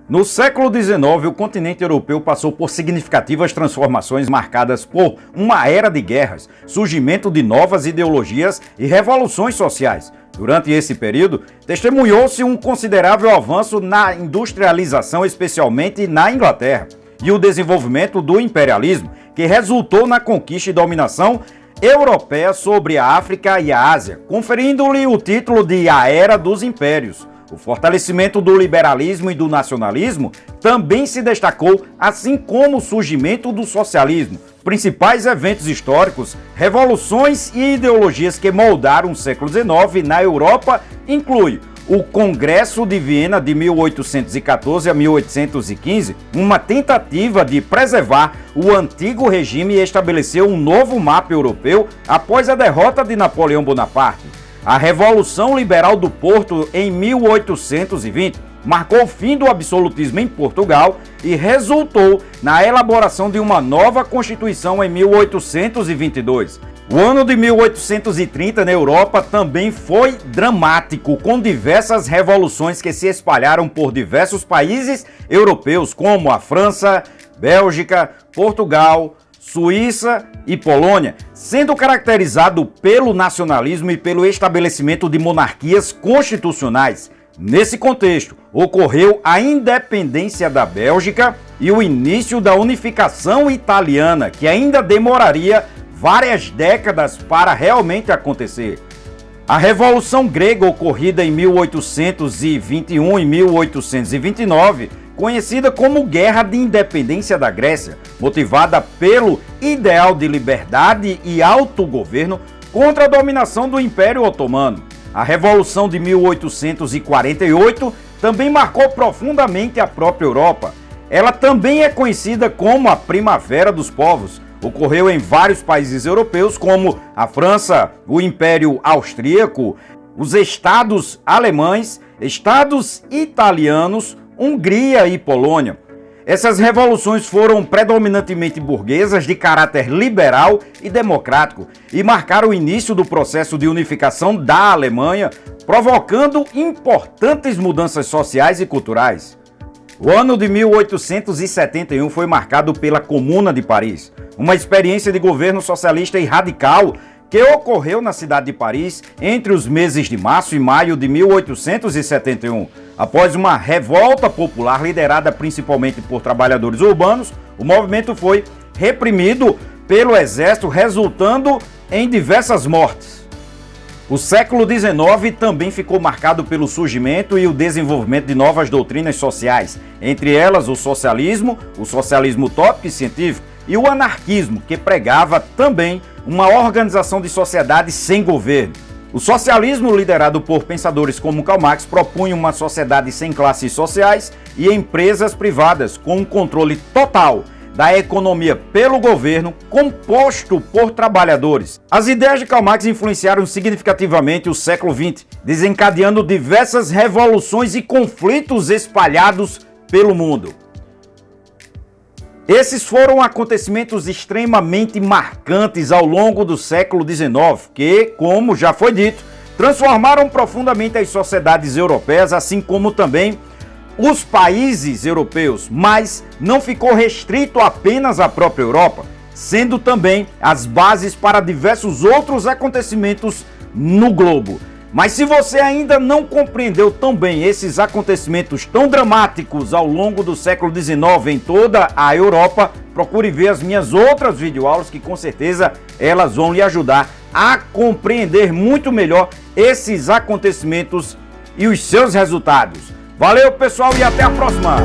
No século XIX, o continente europeu passou por significativas transformações marcadas por uma era de guerras, surgimento de novas ideologias e revoluções sociais. Durante esse período, testemunhou-se um considerável avanço na industrialização, especialmente na Inglaterra, e o desenvolvimento do imperialismo, que resultou na conquista e dominação europeia sobre a África e a Ásia, conferindo-lhe o título de A Era dos Impérios. O fortalecimento do liberalismo e do nacionalismo também se destacou, assim como o surgimento do socialismo. Principais eventos históricos, revoluções e ideologias que moldaram o século XIX na Europa incluem o Congresso de Viena de 1814 a 1815, uma tentativa de preservar o antigo regime e estabelecer um novo mapa europeu após a derrota de Napoleão Bonaparte. A Revolução Liberal do Porto em 1820 marcou o fim do absolutismo em Portugal e resultou na elaboração de uma nova Constituição em 1822. O ano de 1830 na Europa também foi dramático, com diversas revoluções que se espalharam por diversos países europeus, como a França, Bélgica, Portugal, Suíça e Polônia, sendo caracterizado pelo nacionalismo e pelo estabelecimento de monarquias constitucionais. Nesse contexto, ocorreu a independência da Bélgica e o início da unificação italiana, que ainda demoraria várias décadas para realmente acontecer. A Revolução Grega, ocorrida em 1821 e 1829, conhecida como Guerra de Independência da Grécia, motivada pelo ideal de liberdade e autogoverno contra a dominação do Império Otomano. A Revolução de 1848 também marcou profundamente a própria Europa. Ela também é conhecida como a Primavera dos Povos. Ocorreu em vários países europeus, como a França, o Império Austríaco, os estados alemães, estados italianos, Hungria e Polônia. Essas revoluções foram predominantemente burguesas, de caráter liberal e democrático, e marcaram o início do processo de unificação da Alemanha, provocando importantes mudanças sociais e culturais. O ano de 1871 foi marcado pela Comuna de Paris, uma experiência de governo socialista e radical que ocorreu na cidade de Paris entre os meses de março e maio de 1871. Após uma revolta popular liderada principalmente por trabalhadores urbanos, o movimento foi reprimido pelo exército, resultando em diversas mortes. O século XIX também ficou marcado pelo surgimento e o desenvolvimento de novas doutrinas sociais, entre elas o socialismo utópico e científico, e o anarquismo, que pregava também uma organização de sociedade sem governo. O socialismo, liderado por pensadores como Karl Marx, propunha uma sociedade sem classes sociais e empresas privadas, com um controle total da economia pelo governo, composto por trabalhadores. As ideias de Karl Marx influenciaram significativamente o século XX, desencadeando diversas revoluções e conflitos espalhados pelo mundo. Esses foram acontecimentos extremamente marcantes ao longo do século XIX, que, como já foi dito, transformaram profundamente as sociedades europeias, assim como também os países europeus, mas não ficou restrito apenas à própria Europa, sendo também as bases para diversos outros acontecimentos no globo. Mas se você ainda não compreendeu tão bem esses acontecimentos tão dramáticos ao longo do século XIX em toda a Europa, procure ver as minhas outras videoaulas que com certeza elas vão lhe ajudar a compreender muito melhor esses acontecimentos e os seus resultados. Valeu, pessoal, e até a próxima!